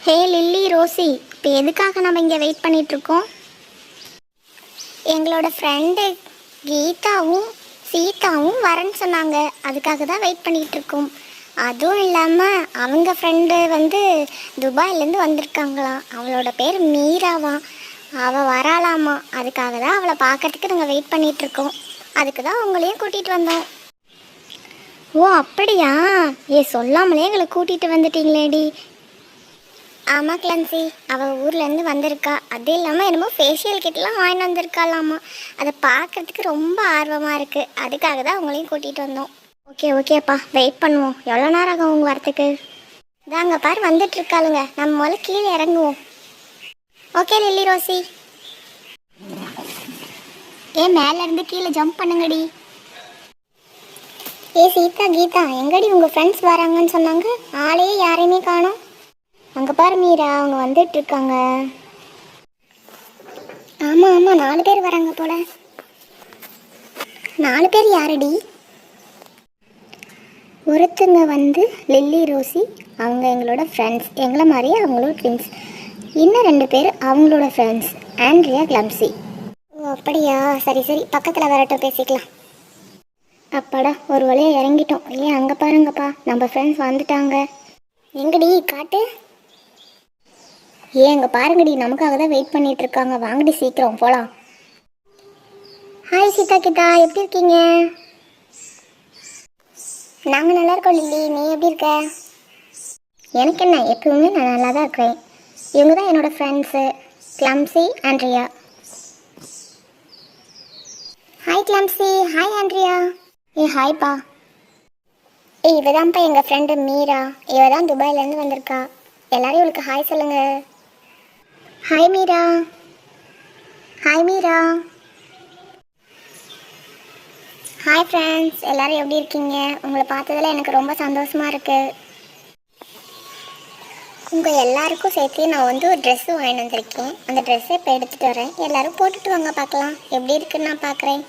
ஹே lily Rousey, இப்போ எதுக்காக நம்ம இங்கே வெயிட் பண்ணிகிட்ருக்கோம்? எங்களோட ஃப்ரெண்டு கீதாவும் சீதாவும் வரேன்னு சொன்னாங்க. அதுக்காக தான் வெயிட் பண்ணிகிட்ருக்கோம். அதுவும் இல்லாமல் அவங்க ஃப்ரெண்டு வந்து துபாயிலேருந்து வந்திருக்காங்களாம். அவளோட பேர் மீராவாம். அவள் வராளாமா. அதுக்காக தான் அவளை பார்க்கறதுக்கு நாங்கள் வெயிட் பண்ணிகிட்ருக்கோம். அதுக்கு தான் உங்களையும் கூட்டிகிட்டு வந்தோம். ஓ அப்படியா? சொல்லாமலே எங்களை கூட்டிகிட்டு வந்துட்டீங்களேடி. ஆமாம் கிளன்சி, அவள் ஊர்லேருந்து வந்திருக்கா. அது இல்லாமல் என்னமோ ஃபேஷியல் கிட்டலாம் வாங்கிட்டு வந்திருக்காளாமா. அதை பார்க்குறதுக்கு ரொம்ப ஆர்வமாக இருக்குது. அதுக்காக தான் உங்களையும் கூட்டிகிட்டு வந்தோம். ஓகேப்பா, வெயிட் பண்ணுவோம். எவ்வளோ நேரம் ஆகும் உங்கள் வரத்துக்கு? இதாங்க பாரு வந்துட்டுருக்காளுங்க. நம்ம முதல்ல கீழே இறங்குவோம். Okay Lily Rosie. மேலேருந்து கீழே ஜம்ப் பண்ணுங்கடி. சீதா கீதா, எங்கடி உங்கள் ஃப்ரெண்ட்ஸ் வராங்கன்னு சொன்னாங்க? ஆளையே யாரையுமே காணோம். அங்கே பாரு மீரா, அவங்க வந்துட்டு இருக்காங்க. ஆமாம் 4 பேர் வராங்க போல. 4 பேர் யாரடி? ஒருத்தங்க வந்து லில்லி ரோசி, அவங்க எங்களோட ஃப்ரெண்ட்ஸ். எங்களை மாதிரியே அவங்களோட ட்வின்ஸ். இன்னும் 2 பேர் அவங்களோட ஃப்ரெண்ட்ஸ், ஆண்ட்ரியா கிளம்சி. ஓ அப்படியா? சரி பக்கத்தில் வரட்டும், பேசிக்கலாம். அப்பாடா, ஒரு வழியாக இறங்கிட்டோம். அங்கே பாருங்கப்பா, நம்ம ஃப்ரெண்ட்ஸ் வந்துட்டாங்க. எங்கடி காட்டு? அங்கே பாருங்கடி, நமக்காக தான் வெயிட் பண்ணிட்டு இருக்காங்க. வாங்கடி சீக்கிரம் போகலாம். ஹாய் சீதா கீதா, எப்படி இருக்கீங்க? நாங்கள் நல்லா இருக்கோம் லில்லி, நீ எப்படி இருக்க? எனக்கு என்ன, எப்பவுமே நான் நல்லா தான் இருக்கிறேன். இவங்க தான் என்னோடய friends, Clemsy, Andrea. Hi Clemsy, hi Andrea. ஹாய்ப்பா. இவ தான்ப்பா எங்கள் ஃப்ரெண்டு மீரா. இவ தான் துபாயிலேருந்து வந்திருக்கா. எல்லாரும் இவளுக்கு ஹாய் சொல்லுங்க. Hi Meera. Hi Meera. Hi friends, எல்லோரும் எப்படி இருக்கீங்க? உங்களை பார்த்ததில் எனக்கு ரொம்ப சந்தோஷமாக இருக்குது. உங்கள் எல்லாருக்கும் சேர்த்து நான் வந்து ஒரு ட்ரெஸ்ஸு வாங்கிட்டு வந்திருக்கேன். அந்த ட்ரெஸ்ஸை இப்போ எடுத்துகிட்டு வரேன். எல்லோரும் போட்டுட்டு வாங்க பார்க்கலாம் எப்படி இருக்குன்னு நான் பார்க்குறேன்.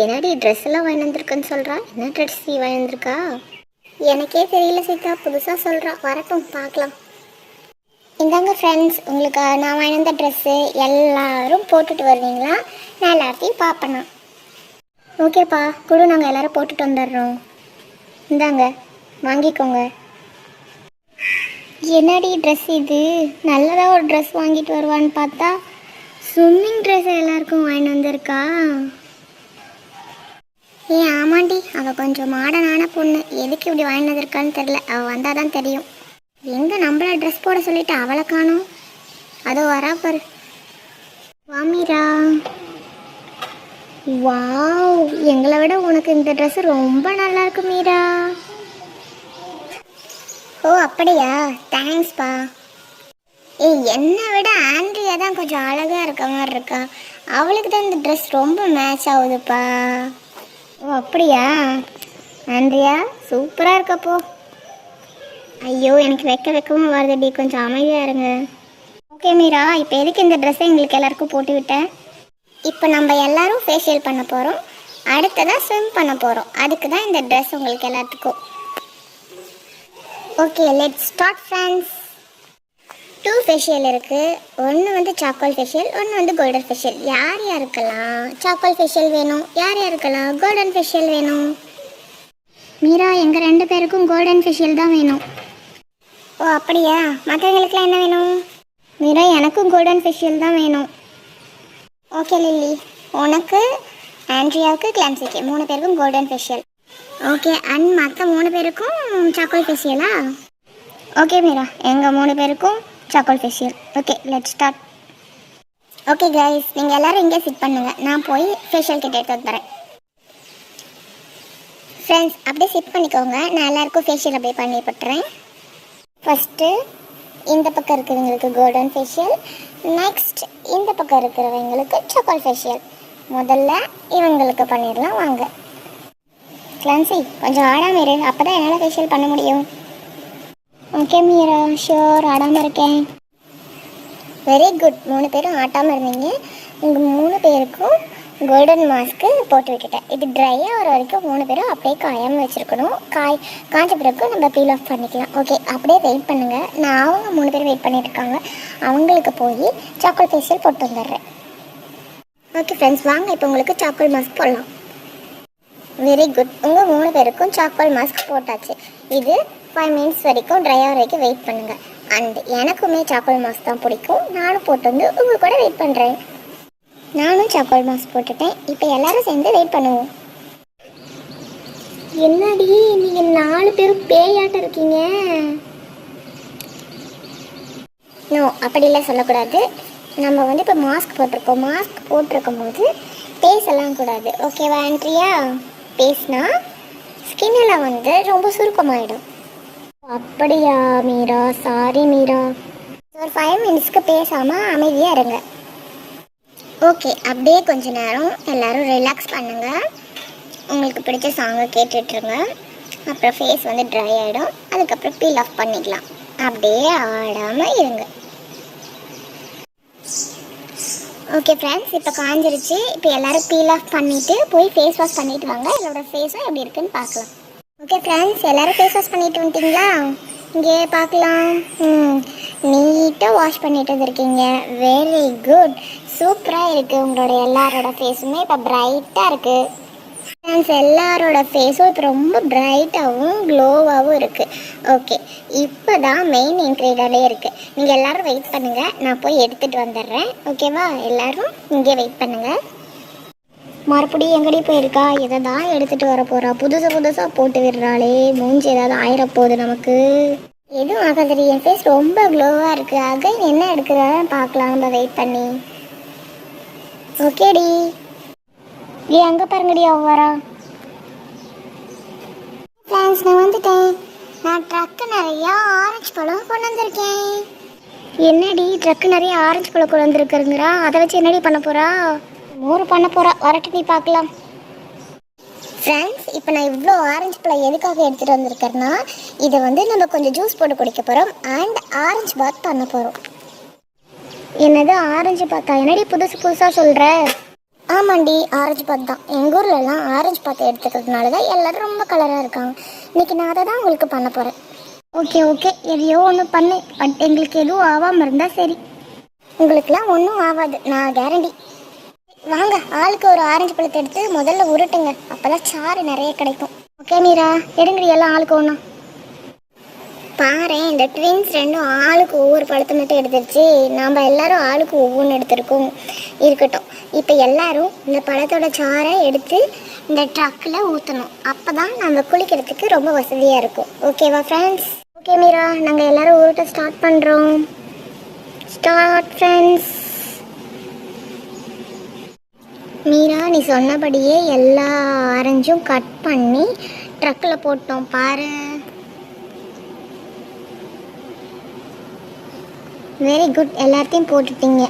என்னடி ட்ரெஸ் எல்லாம் வாங்கி வந்திருக்குன்னு சொல்கிறா? என்ன ட்ரெஸ் வாங்கி வந்திருக்கா? எனக்கே தெரியல சீதா, புதுசாக சொல்கிறா. வரட்டும் பார்க்கலாம். இந்தாங்க ஃப்ரெண்ட்ஸ், உங்களுக்கு நான் வாங்கி வந்த ட்ரெஸ்ஸு. எல்லோரும் போட்டுட்டு வருவீங்களா? நான் எல்லாத்தையும் பார்ப்பேண்ணா. ஓகேப்பா குடு, நாங்கள் எல்லோரும் போட்டுட்டு வந்துடுறோம். இந்தாங்க வாங்கிக்கோங்க. என்னடி ட்ரெஸ் இது? நல்லதாக ஒரு ட்ரெஸ் வாங்கிட்டு வருவான்னு பார்த்தா ஸ்விம்மிங் ட்ரெஸ் எல்லாருக்கும் வாங்கிட்டு வந்திருக்கா. ஆமாண்டி, அவள் கொஞ்சம் மாடர்னான பொண்ணு. எதுக்கு இப்படி வாங்கிட்டு வந்திருக்கான்னு தெரில. அவள் வந்தால் தான் தெரியும். எங்கே நம்மள ட்ரெஸ் போட சொல்லிட்டு அவளை காணோம். அதோ வரா பாரு. வாமீரா. வாவ், எங்களை விட உனக்கு இந்த ட்ரெஸ் ரொம்ப நல்லா இருக்கு மீரா. ஓ அப்படியா? தேங்க்ஸ்ப்பா. என்னை விட ஆண்ட்ரியா தான் கொஞ்சம் அழகாக இருக்க மாதிரி இருக்கா. அவளுக்கு தான் இந்த ட்ரெஸ் ரொம்ப மேட்ச் ஆகுதுப்பா. ஓ அப்படியா? ஆண்ட்ரியா சூப்பராக இருக்கப்போ. ஐயோ, எனக்கு வெக்கமாக வருதுடி, கொஞ்சம் அமைதியாக இருங்க. ஓகே மீரா, இப்போ எதுக்கு இந்த ட்ரெஸ்ஸை எங்களுக்கு எல்லாருக்கும் போட்டு விட்டேன்? இப்போ நம்ம எல்லாரும் ஃபேஷியல் பண்ண போகிறோம். அடுத்ததாக ஸ்விம் பண்ண போகிறோம். அதுக்கு தான் இந்த ட்ரெஸ் உங்களுக்கு எல்லாத்துக்கும். Okay let's start friends. 2 facial இருக்குது. ஒன்று வந்து சார்கோல் ஃபேஷியல், ஒன்று வந்து கோல்டன் ஃபேஷியல். யார் யாருக்கெல்லாம் சார்கோல் ஃபேஷியல் வேணும், யார் யாருக்கெல்லாம் கோல்டன் ஃபேஷியல் வேணும்? மீரா, எங்கள் 2 பேருக்கும் கோல்டன் ஃபேஷியல் தான் வேணும். ஓ அப்படியா? மற்றவங்களுக்குலாம் என்ன வேணும்? மீரா, எனக்கும் கோல்டன் ஃபேஷியல் தான் வேணும். ஓகே லில்லி, உனக்கு, ஆண்ட்ரியாவுக்கு, கிளாம்சிக்கு 3 பேருக்கும் கோல்டன் ஃபேஷியல். ஓகே, அண்ட் மற்ற 3 பேருக்கும் சார்கோல் ஃபேஷியலா? ஓகே மீரா, எங்கள் 3 பேருக்கும் charcoal facial. Okay let's start. Okay guys, நீங்கள் எல்லோரும் இங்கே சிட் பண்ணுங்கள். நான் போய் ஃபேஷியல் கிட்ட எடுத்து வந்துறேன். ஃப்ரெண்ட்ஸ் அப்படியே சிட் பண்ணிக்கோங்க. நான் எல்லாருக்கும் ஃபேஷியல் அப்படியே பண்ணி போட்டுறேன். ஃபஸ்ட்டு இந்த பக்கம் இருக்கிறவங்களுக்கு கோல்டன் ஃபேஷியல், நெக்ஸ்ட் இந்த பக்கம் இருக்கிறவங்களுக்கு சார்கோல் ஃபேஷியல். முதல்ல இவங்களுக்கு பண்ணிடலாம் வாங்க. கிளான்சி கொஞ்சம் ஆடாமல் இரு, அப்போ தான் என்னால் ஃபேஷியல் பண்ண முடியும். ஓகே மீரா, ஷியோர், ஆடாமல் இருக்கேன். வெரி குட், 3 பேரும் ஆட்டாமல் இருந்தீங்க. உங்கள் 3 பேருக்கும் கோல்டன் மாஸ்க்கு போட்டு விட்டுட்டேன். இது ட்ரையாக வர வரைக்கும் 3 பேரும் அப்படியே காயாமல் வச்சுருக்கணும். காய்ச்ச பிறகு நம்ம பீல் ஆஃப் பண்ணிக்கலாம். ஓகே, அப்படியே வெயிட் பண்ணுங்கள். நான் அவங்க 3 பேர் வெயிட் பண்ணிட்டு இருக்காங்க. அவங்களுக்கு போய் சாக்கோல் ஃபேஷியல் போட்டு வந்துடுறேன். ஓகே ஃப்ரெண்ட்ஸ், வாங்க இப்போ உங்களுக்கு சாக்கோல் மாஸ்க் போடலாம். வெரி குட், உங்கள் 3 பேருக்கும் சாக்கோல் மாஸ்க் போட்டாச்சு. இது 5 மினிட்ஸ் வரைக்கும் ட்ரை ஆகிற வரைக்கும் வெயிட் பண்ணுங்கள். அண்ட் எனக்குமே சாக்கோல் மாஸ்க் தான் பிடிக்கும். நானும் போட்டு வந்து உங்கள் கூட வெயிட் பண்ணுறேன். நானும் சாக்கோல் மாஸ்க் போட்டுட்டேன். இப்போ எல்லாரும் சேர்ந்து வெயிட் பண்ணுவோம். என்னடி நீங்கள் 4 பேரும் பேயாட்டம் இருக்கீங்க? நோ, அப்படிலாம் சொல்லக்கூடாது. நம்ம வந்து இப்போ மாஸ்க் போட்டிருக்கோம். மாஸ்க் போட்டிருக்கும் போது பேசலாம் கூடாது. ஓகேவா ஆண்ட்ரியா? பேசினா ஸ்கின்னில் வந்து ரொம்ப சுருக்கமாயிடும். அப்படியா மீரா? சாரி மீரா. ஒரு 5 மினிட்ஸ்க்கு பேசாமல் அமைதியாக இருங்க. ஓகே, அப்படியே கொஞ்ச நேரம் எல்லோரும் ரிலாக்ஸ் பண்ணுங்கள். உங்களுக்கு பிடிச்ச சாங்கை கேட்டுட்ருங்க. அப்புறம் ஃபேஸ் வந்து ட்ரை ஆகிடும். அதுக்கப்புறம் பீல் ஆஃப் பண்ணிக்கலாம். அப்படியே ஆடாமல் இருங்க. ஓகே ஃப்ரெண்ட்ஸ், இப்போ காஞ்சிருச்சு. இப்போ எல்லோரும் பீல் ஆஃப் பண்ணிவிட்டு போய் ஃபேஸ் வாஷ் பண்ணிவிட்டு வாங்க. என்னோடய ஃபேஸும் எப்படி இருக்குன்னு பார்க்கலாம். ஓகே ஃப்ரெண்ட்ஸ், எல்லோரும் ஃபேஸ் வாஷ் பண்ணிட்டு வந்துட்டிங்களா? இங்கே பார்க்கலாம். நீட்டாக வாஷ் பண்ணிட்டு வந்துருக்கீங்க. வெரி குட், சூப்பராக இருக்குது. உங்களோட எல்லாரோட ஃபேஸுமே இப்போ ப்ரைட்டாக இருக்குது. ஃப்ரெண்ட்ஸ், எல்லாரோட ஃபேஸும் இப்போ ரொம்ப ப்ரைட்டாகவும் க்ளோவாகவும் இருக்குது. ஓகே, இப்போ தான் மெயின் இன்க்ரீடியண்டே இருக்குது. நீங்கள் எல்லோரும் வெயிட் பண்ணுங்கள், நான் போய் எடுத்துகிட்டு வந்துடுறேன். ஓகேவா? எல்லோரும் இங்கே வெயிட் பண்ணுங்கள். மறுபடியும் எங்கடி போயிருக்கா? இதை தான் எடுத்துகிட்டு வர போகிறா. புதுசாக போட்டு விடுறாளே. மூஞ்சி ஏதாவது ஆயிரப்போகுது நமக்கு. எதுவும் ஆகாதடி, என் ஃபேஸ் ரொம்ப க்ளோவாக இருக்குது. அகைன் என்ன எடுக்கிறதான்னு பார்க்கலாம் நம்ம வெயிட் பண்ணி. ஓகேடி. அங்கே பாருங்கடி, அவ வரா. ஃப்ரெண்ட்ஸ், நான் வந்துட்டேன். நான் ட்ரக்கு நிறையா ஆரஞ்சு பழம் கொண்டு வந்திருக்கேன். என்னடி ட்ரக்கு நிறைய ஆரஞ்சு பழம் கொண்டு வந்துருக்குறா? அதை வச்சு என்னடி பண்ண போகிறா? மோர் பண்ண போகிறா. வரட்டு நீ பார்க்கலாம். ஃப்ரெண்ட்ஸ், இப்போ நான் இவ்வளோ ஆரஞ்சு பழம் எதுக்காக எடுத்துகிட்டு வந்திருக்கேன்னா, இதை வந்து நம்ம கொஞ்சம் ஜூஸ் போட்டு குடிக்க போகிறோம். அண்ட் ஆரஞ்சு பாத் பண்ண போகிறோம். என்னது ஆரஞ்சு பாத்தா? என்னடி புதுசாக சொல்கிற? ஆமாண்டி, ஆரஞ்சு பாத் தான். எங்கள் ஊர்லலாம் ஆரஞ்சு பாத்தை எடுத்துக்கிறதுனால தான் எல்லோரும் ரொம்ப கலராக இருக்காங்க. இன்றைக்கி நான் அதை தான் உங்களுக்கு பண்ண போகிறேன். ஓகே, எதையோ ஒன்று பண்ணு. பட் எங்களுக்கு எதுவும் ஆகாமல் இருந்தால் சரி. உங்களுக்குலாம் ஒன்றும் ஆகாது, நான் கேரண்டி. வாங்க, ஆளுக்கு ஒரு ஆரஞ்சு பழத்தை எடுத்து முதல்ல உருட்டுங்க. அப்போ தான் சாறு நிறைய கிடைக்கும். ஓகே மீரா, எடுங்கடி எல்லாம் ஆளுக்கு ஒன்றும். பாரு, இந்த ட்வின்ஸ் ரெண்டும் ஆளுக்கு ஒவ்வொரு பழத்தை மட்டும் எடுத்துருச்சு. நாம் எல்லோரும் ஆளுக்கு ஒவ்வொன்று எடுத்துருக்கோம். இருக்கட்டும், இப்போ எல்லோரும் இந்த பழத்தோட சாறை எடுத்து இந்த ட்ரக்கில் ஊற்றணும். அப்போ தான் நம்ம குளிக்கிறதுக்கு ரொம்ப வசதியாக இருக்கும். ஓகேவா ஃப்ரெண்ட்ஸ்? ஓகே மீரா, நாங்கள் எல்லோரும் உருட்ட ஸ்டார்ட் பண்ணுறோம். Start friends. மீரா, நீ சொன்னபடியே எல்லா ஆரஞ்சும் கட் பண்ணி ட்ரக்கில் போட்டோம் பாரு. வெரி குட், எல்லாத்தையும் போட்டுட்டீங்க.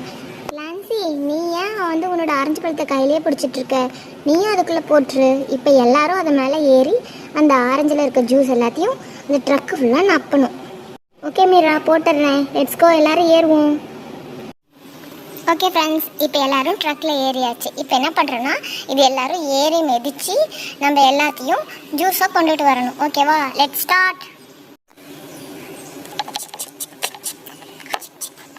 லான்சி, நீ ஏன் வந்து உன்னோட ஆரஞ்சு பழத்தை கையிலே பிடிச்சிட்ருக்க? நீயும் அதுக்குள்ளே போட்டுரு. இப்போ எல்லாரும் அது மேலே ஏறி அந்த ஆரஞ்சில் இருக்க ஜூஸ் எல்லாத்தையும் அந்த ட்ரக்கு ஃபுல்லாக நப்பணும். ஓகே மீரா, போட்டுடுறேன். லெட்ஸ் கோ, எல்லோரும் ஏறுவோம். ஓகே ஃப்ரெண்ட்ஸ், இப்போ எல்லோரும் ட்ரக்கில் ஏறியாச்சு. இப்போ என்ன பண்ணுறோன்னா, இது எல்லோரும் ஏறி மிதித்து நம்ம எல்லாத்தையும் ஜூஸாக கொண்டுட்டு வரணும். ஓகேவா? Let's start.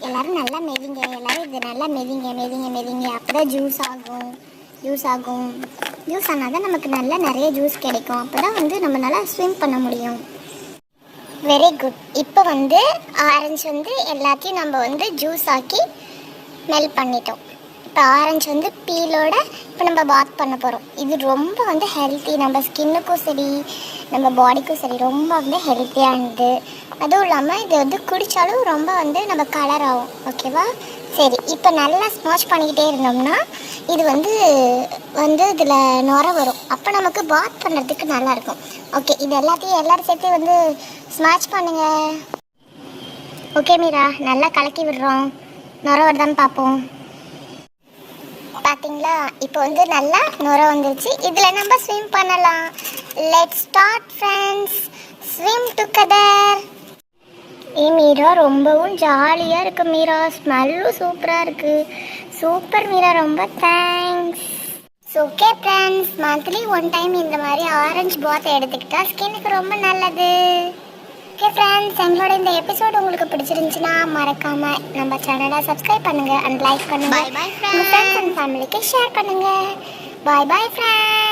எல்லோரும் நல்லா மெதிங்க. எல்லோரும் இது நல்லா மெதிங்க. அப்போ தான் ஜூஸ் ஆகும். ஜூஸ் ஆனால் தான் நமக்கு நல்லா நிறைய ஜூஸ் கிடைக்கும். அப்போ தான் வந்து நம்ம நல்லா ஸ்விம் பண்ண முடியும். Very good. இப்போ வந்து ஆரஞ்சு வந்து எல்லாத்தையும் நம்ம வந்து ஜூஸ் ஆக்கி மெல்ட் பண்ணிட்டோம். இப்போ ஆரஞ்சு வந்து பீலோட இப்போ நம்ம பாத் பண்ண போகிறோம். இது ரொம்ப வந்து ஹெல்த்தி. நம்ம ஸ்கின்னுக்கும் சரி, நம்ம பாடிக்கும் சரி, ரொம்ப வந்து ஹெல்த்தியானது. அதுவும் இல்லாமல் இது வந்து குடித்தாலும் ரொம்ப வந்து நம்ம கலர் ஆகும். ஓகேவா? சரி, இப்போ நல்லா ஸ்மாஷ் பண்ணிக்கிட்டே இருந்தோம்னா இது வந்து இதில் நுர வரும். அப்போ நமக்கு பாத் பண்ணுறதுக்கு நல்லாயிருக்கும். ஓகே, இது எல்லாத்தையும் எல்லோரும் சேர்த்து வந்து ஸ்மாஷ் பண்ணுங்கள். ஓகே மீரா, நல்லா கலக்கி விடுறோம். நுர வருதான்னு பார்ப்போம். பார்த்தீங்களா? இப்போ வந்து நல்லா நுர வந்துருச்சு. இதில் நம்ம ஸ்விம் பண்ணலாம். Let's start friends, swim together. Meera, ரொம்பவும் ஜாலியாக இருக்குது மீரா. ஸ்மெல்லும் சூப்பராக இருக்குது. சூப்பர் மீரா, ரொம்ப thanks. So okay friends, monthly one time இந்த மாதிரி ஆரஞ்சு பாத் எடுத்துக்கிட்டா ஸ்கின்னுக்கு ரொம்ப நல்லது. ஓகே ஃப்ரெண்ட்ஸ், எங்களோட இந்த எபிசோடு உங்களுக்கு பிடிச்சிருந்துச்சுன்னா மறக்காமல் நம்ம சேனலை சப்ஸ்கிரைப் பண்ணுங்கள் அண்ட் லைக் பண்ணுங்கள். உங்கள் ஃப்ரெண்ட்ஸ் அண்ட் ஃபேமிலிக்கு ஷேர் பண்ணுங்கள். பாய் பாய் ஃப்ரெண்ட்ஸ்.